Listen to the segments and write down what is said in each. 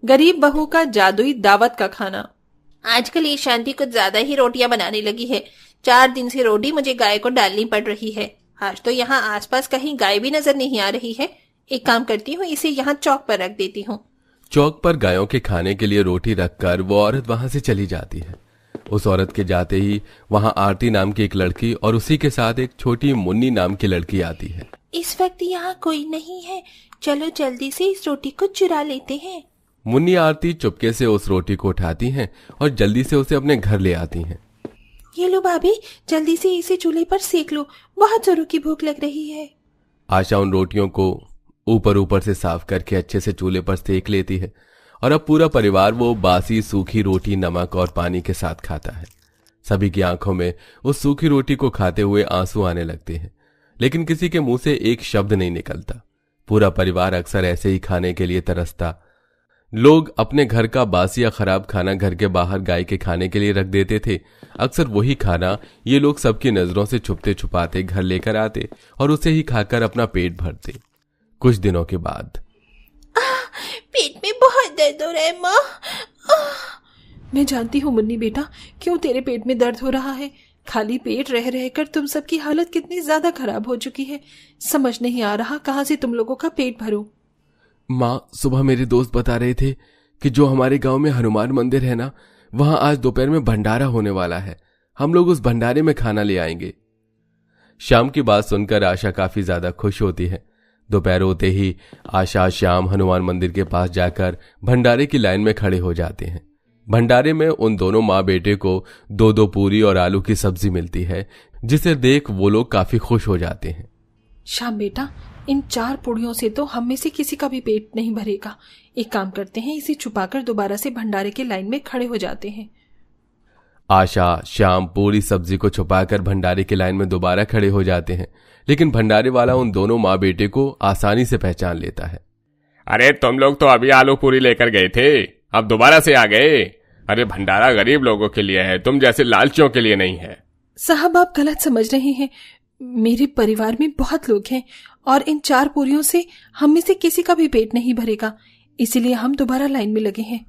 गरीब बहू का जादुई दावत का खाना। आजकल ये शांति कुछ ज्यादा ही रोटियां बनाने लगी है। 4 दिन से रोटी मुझे गाय को डालनी पड़ रही है। आज तो यहाँ आसपास कहीं गाय भी नजर नहीं आ रही है। एक काम करती हूँ, इसे यहाँ चौक पर रख देती हूँ। चौक पर गायों के खाने के लिए रोटी रखकर वो औरत वहां से चली जाती है। उस औरत के जाते ही वहां आरती नाम की एक लड़की और उसी के साथ एक छोटी मुन्नी नाम की लड़की आती है। इस वक्त यहाँ कोई नहीं है, चलो जल्दी से इस रोटी को चुरा लेते हैं। मुन्नी आरती चुपके से उस रोटी को उठाती हैं और जल्दी से उसे अपने घर ले आती हैं। ये लो भाभी, जल्दी से इसे चूल्हे पर सेक लो, बहुत जोरों की भूख लग रही है। आशा उन रोटियों को ऊपर से साफ करके अच्छे से चूल्हे पर सेक लेती है और अब पूरा परिवार वो बासी सूखी रोटी नमक और पानी के साथ खाता है। सभी की आंखों में उस सूखी रोटी को खाते हुए आंसू आने लगते हैं, लेकिन किसी के मुंह से एक शब्द नहीं निकलता। पूरा परिवार अक्सर ऐसे ही खाने के लिए तरसता। लोग अपने घर का बासी या खराब खाना घर के बाहर गाय के खाने के लिए रख देते थे। अक्सर वही खाना ये लोग सबकी नजरों से छुपते छुपाते घर लेकर आते और उसे ही खाकर अपना पेट भरते। कुछ दिनों के बाद पेट में बहुत दर्द हो रहा है माँ। मैं जानती हूँ मुन्नी बेटा, क्यों तेरे पेट में दर्द हो रहा है। खाली पेट रह रहकर तुम सबकी हालत कितनी ज्यादा खराब हो चुकी है। समझ नहीं आ रहा कहाँ से तुम लोगों का पेट भरूं। माँ, सुबह मेरे दोस्त बता रहे थे कि जो हमारे गांव में हनुमान मंदिर है ना, वहां आज दोपहर में भंडारा होने वाला है। हम लोग उस भंडारे में खाना ले आएंगे। श्याम की बात सुनकर आशा काफी ज्यादा खुश होती है। दोपहर होते ही आशा श्याम हनुमान मंदिर के पास जाकर भंडारे की लाइन में खड़े हो जाते हैं। भंडारे में उन दोनों माँ बेटे को 2-2 पूरी और आलू की सब्जी मिलती है, जिसे देख वो लोग काफी खुश हो जाते हैं। श्याम बेटा, इन 4 पूड़ियों से तो हम में से किसी का भी पेट नहीं भरेगा। एक काम करते हैं, इसे छुपाकर दोबारा से भंडारे की लाइन में खड़े हो जाते हैं। आशा श्याम पूरी सब्जी को छुपाकर भंडारे की लाइन में दोबारा खड़े हो जाते हैं, लेकिन भंडारे वाला उन दोनों माँ बेटे को आसानी से पहचान लेता है। अरे तुम लोग तो अभी आलू पूरी लेकर गए थे, अब दोबारा से आ गए। अरे भंडारा गरीब लोगों के लिए है, तुम जैसे लालचियों के लिए नहीं है। साहब, आप गलत समझ रहे हैं। मेरे परिवार में बहुत लोग हैं और इन 4 पूरियों से हम में से किसी का भी पेट नहीं भरेगा, इसीलिए हम दोबारा लाइन में लगे हैं।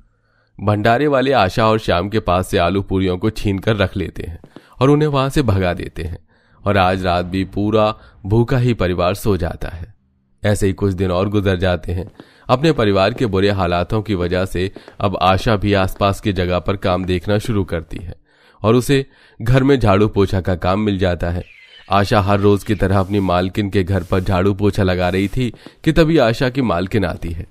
भंडारे वाले आशा और श्याम के पास से आलू पूरियों को छीन कर रख लेते हैं और उन्हें वहां से भगा देते हैं और आज रात भी पूरा भूखा ही परिवार सो जाता है। ऐसे ही कुछ दिन और गुजर जाते हैं। अपने परिवार के बुरे हालातों की वजह से अब आशा भी आसपास की जगह पर काम देखना शुरू करती है और उसे घर में झाड़ू पोछा का काम मिल जाता है। आशा हर रोज की तरह अपनी मालकिन के घर पर झाड़ू पोछा लगा रही थी कि तभी आशा की मालकिन आती है।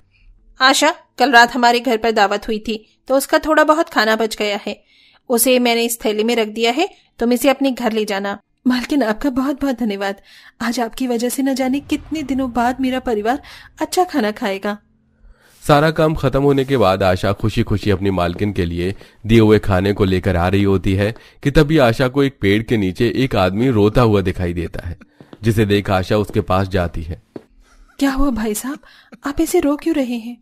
आशा, कल रात हमारे घर पर दावत हुई थी तो उसका थोड़ा बहुत खाना बच गया है। उसे मैंने इस थैली में रख दिया है, तुम इसे अपने घर ले जाना। मालकिन, आपका बहुत बहुत धन्यवाद। आज आपकी वजह से न जाने कितने दिनों बाद मेरा परिवार अच्छा खाना खाएगा। सारा काम खत्म होने के बाद आशा खुशी खुशी अपनी मालकिन के लिए दिए हुए खाने को लेकर आ रही होती है कि तभी आशा को एक पेड़ के नीचे एक आदमी रोता हुआ दिखाई देता है, जिसे देख आशा उसके पास जाती है। क्या हुआ भाई साहब, आप ऐसे रो क्यों रहे हैं?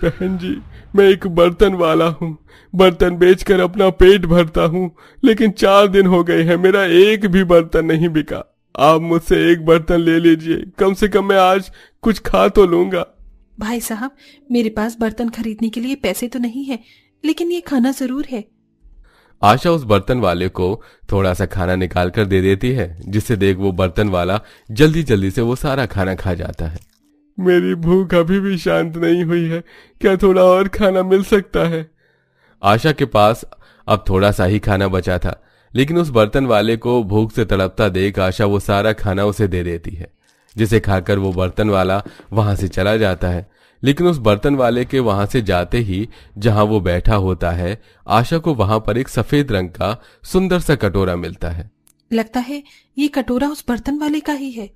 बहन जी, मैं एक बर्तन वाला हूँ, बर्तन बेचकर अपना पेट भरता हूँ, लेकिन 4 दिन हो गए हैं मेरा एक भी बर्तन नहीं बिका। आप मुझसे एक बर्तन ले लीजिए, कम से कम मैं आज कुछ खा तो लूंगा। भाई साहब, मेरे पास बर्तन खरीदने के लिए पैसे तो नहीं है, लेकिन ये खाना जरूर है। आशा उस बर्तन वाले को थोड़ा सा खाना निकाल कर दे देती है, जिससे देख वो बर्तन वाला जल्दी जल्दी से वो सारा खाना खा जाता है। मेरी भूख अभी भी शांत नहीं हुई है, क्या थोड़ा और खाना मिल सकता है? आशा के पास अब थोड़ा सा ही खाना बचा था, लेकिन उस बर्तन वाले को भूख से तड़पता देख आशा वो सारा खाना उसे दे देती है, जिसे खाकर वो बर्तन वाला वहां से चला जाता है। लेकिन उस बर्तन वाले के वहां से जाते ही जहां वो बैठा होता है, आशा को वहां पर एक सफेद रंग का सुंदर सा कटोरा मिलता है। लगता है ये कटोरा उस बर्तन वाले का ही है।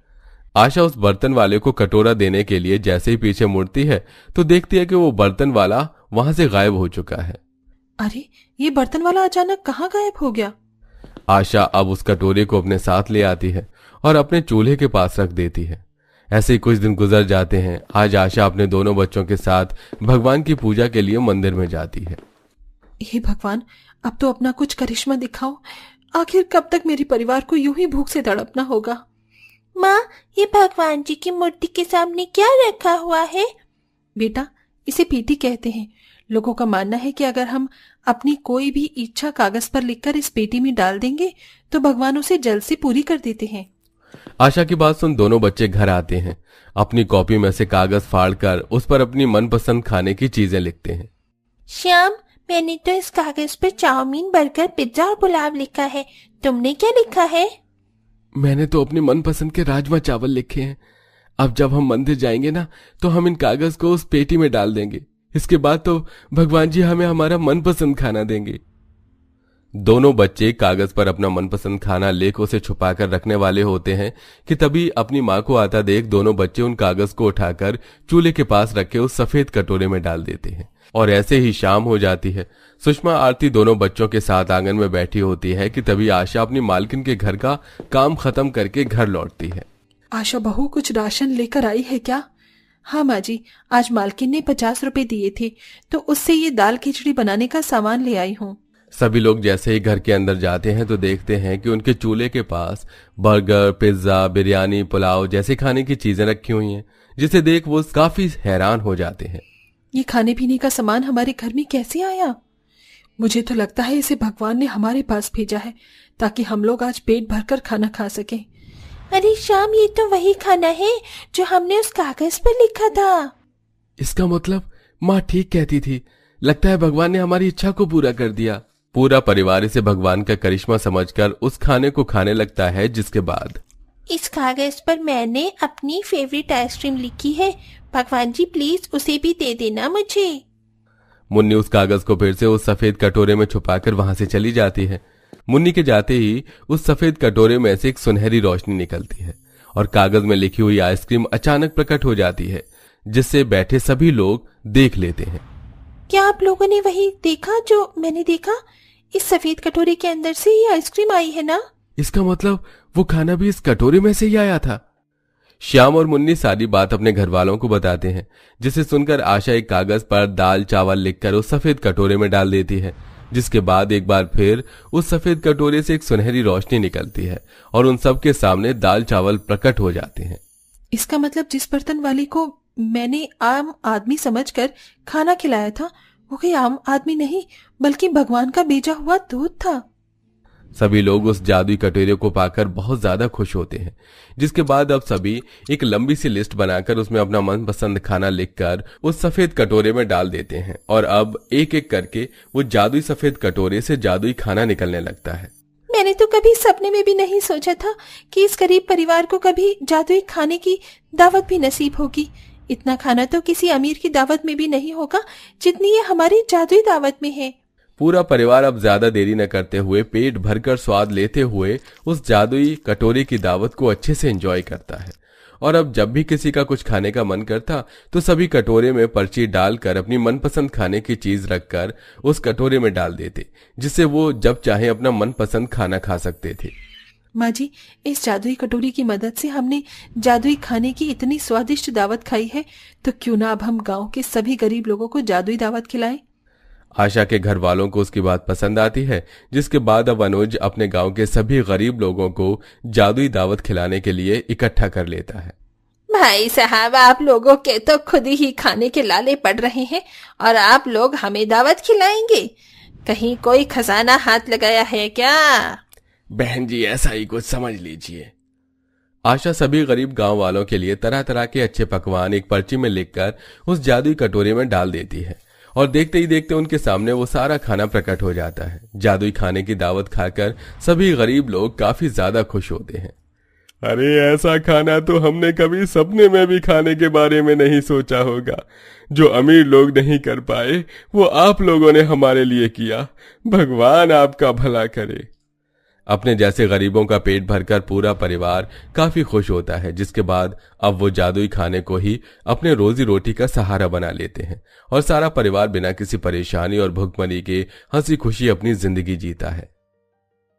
आशा उस बर्तन वाले को कटोरा देने के लिए जैसे ही पीछे मुड़ती है तो देखती है कि वो बर्तन वाला वहां से गायब हो चुका है। अरे, ये बर्तन वाला अचानक कहाँ गायब हो गया? आशा अब उस कटोरे को अपने साथ ले आती है और अपने चूल्हे के पास रख देती है। ऐसे ही कुछ दिन गुजर जाते हैं। आज आशा अपने दोनों बच्चों के साथ भगवान की पूजा के लिए मंदिर में जाती है। हे भगवान, अब तो अपना कुछ करिश्मा दिखाओ। आखिर कब तक मेरे परिवार को यूं ही भूख से तड़पना होगा? माँ, ये भगवान जी की मूर्ति के सामने क्या रखा हुआ है? बेटा, इसे पेटी कहते हैं। लोगों का मानना है कि अगर हम अपनी कोई भी इच्छा कागज पर लिखकर इस पेटी में डाल देंगे तो भगवान उसे जल्द से पूरी कर देते हैं। आशा की बात सुन दोनों बच्चे घर आते हैं। अपनी कॉपी में से कागज फाड़कर उस पर अपनी मनपसंद खाने की चीजें लिखते हैं। श्याम, मैंने तो इस कागज पर चाउमीन, बर्गर, पिज्जा और पुलाव लिखा है। तुमने क्या लिखा है? मैंने तो अपने मनपसंद के राजमा चावल लिखे हैं। अब जब हम मंदिर जाएंगे ना तो हम इन कागज को उस पेटी में डाल देंगे। इसके बाद तो भगवान जी हमें हमारा मनपसंद खाना देंगे। दोनों बच्चे कागज पर अपना मनपसंद खाना लिख उसे छुपाकर रखने वाले होते हैं कि तभी अपनी माँ को आता देख दोनों बच्चे उन कागज को उठाकर चूल्हे के पास रखे उस सफेद कटोरे में डाल देते हैं। और ऐसे ही शाम हो जाती है। सुषमा आरती दोनों बच्चों के साथ आंगन में बैठी होती है कि तभी आशा अपनी मालकिन के घर का काम खत्म करके घर लौटती है। आशा बहू, कुछ राशन लेकर आई है क्या? हाँ माँ जी, आज मालकिन ने 50 रुपए दिए थे तो उससे ये दाल खिचड़ी बनाने का सामान ले आई हूँ। सभी लोग जैसे ही घर के अंदर जाते हैं तो देखते हैं कि उनके चूल्हे के पास बर्गर, पिज्जा, बिरयानी, पुलाव जैसे खाने की चीजें रखी हुई हैं, जिसे देख वो काफी हैरान हो जाते हैं। ये खाने पीने का सामान हमारे घर में कैसे आया? मुझे तो लगता है इसे भगवान ने हमारे पास भेजा है ताकि हम लोग आज पेट भरकर खाना खा सकें। अरे श्याम, ये तो वही खाना है जो हमने उस कागज पर लिखा था। इसका मतलब माँ ठीक कहती थी। लगता है भगवान ने हमारी इच्छा को पूरा कर दिया। पूरा परिवार इसे भगवान का करिश्मा समझकर उस खाने को खाने लगता है। जिसके बाद इस कागज पर मैंने अपनी फेवरेट आइसक्रीम लिखी है। भगवान जी प्लीज उसे भी दे देना मुझे। मुन्नी उस कागज को फिर से उस सफेद कटोरे में छुपाकर वहां से चली जाती है। मुन्नी के जाते ही उस सफेद कटोरे में से एक सुनहरी रोशनी निकलती है और कागज में लिखी हुई आइसक्रीम अचानक प्रकट हो जाती है, जिससे बैठे सभी लोग देख लेते हैं। क्या आप लोगों ने वही देखा जो मैंने देखा? इस सफेद कटोरे के अंदर से ही आइसक्रीम आई है ना? इसका मतलब वो खाना भी इस कटोरे में से ही आया था। श्याम और मुन्नी सारी बात अपने घर वालों को बताते हैं, जिसे सुनकर आशा एक कागज पर दाल चावल लिखकर उस सफेद कटोरे में डाल देती है। जिसके बाद एक बार फिर उस सफेद कटोरे से एक सुनहरी रोशनी निकलती है और उन सब के सामने दाल चावल प्रकट हो जाते हैं। इसका मतलब जिस बर्तन वाले को मैंने आम आदमी समझकर खाना खिलाया था वो कोई आम आदमी नहीं बल्कि भगवान का भेजा हुआ दूध था। सभी लोग उस जादुई कटोरे को पाकर बहुत ज्यादा खुश होते हैं। जिसके बाद अब सभी एक लंबी सी लिस्ट बनाकर उसमें अपना मनपसंद खाना लिखकर उस सफेद कटोरे में डाल देते हैं और अब एक एक करके वो जादुई सफेद कटोरे से जादुई खाना निकलने लगता है। मैंने तो कभी सपने में भी नहीं सोचा था कि इस गरीब परिवार को कभी जादुई खाने की दावत भी नसीब होगी। इतना खाना तो किसी अमीर की दावत में भी नहीं होगा जितनी ये हमारी जादुई दावत में है। पूरा परिवार अब ज्यादा देरी न करते हुए पेट भरकर स्वाद लेते हुए उस जादुई कटोरे की दावत को अच्छे से एंजॉय करता है। और अब जब भी किसी का कुछ खाने का मन करता तो सभी कटोरे में पर्ची डालकर अपनी मनपसंद खाने की चीज रखकर उस कटोरे में डाल देते, जिससे वो जब चाहे अपना मनपसंद खाना खा सकते थे। माँ जी, इस जादुई कटोरी की मदद से हमने जादुई खाने की इतनी स्वादिष्ट दावत खाई है, तो क्यों ना अब हम गांव के सभी गरीब लोगों को जादुई दावत खिलाएं। आशा के घर वालों को उसकी बात पसंद आती है, जिसके बाद अब अनुज अपने गांव के सभी गरीब लोगों को जादुई दावत खिलाने के लिए इकट्ठा कर लेता है। भाई साहब, आप लोगों के तो खुद ही खाने के लाले पड़ रहे हैं और आप लोग हमें दावत खिलाएंगे। कहीं कोई खजाना हाथ लगाया है क्या? बहन जी, ऐसा ही कुछ समझ लीजिए। आशा सभी गरीब गांव वालों के लिए तरह तरह के अच्छे पकवान एक पर्ची में लिखकर उस जादुई कटोरे में डाल देती है और देखते ही देखते उनके सामने वो सारा खाना प्रकट हो जाता है। जादुई खाने की दावत खाकर सभी गरीब लोग काफी ज्यादा खुश होते हैं। अरे ऐसा खाना तो हमने कभी सपने में भी खाने के बारे में नहीं सोचा होगा। जो अमीर लोग नहीं कर पाए वो आप लोगों ने हमारे लिए किया। भगवान आपका भला करे। अपने जैसे गरीबों का पेट भरकर पूरा परिवार काफी खुश होता है। जिसके बाद अब वो जादुई खाने को ही अपने रोजी रोटी का सहारा बना लेते हैं और सारा परिवार बिना किसी परेशानी और भुखमरी के हंसी खुशी अपनी जिंदगी जीता है।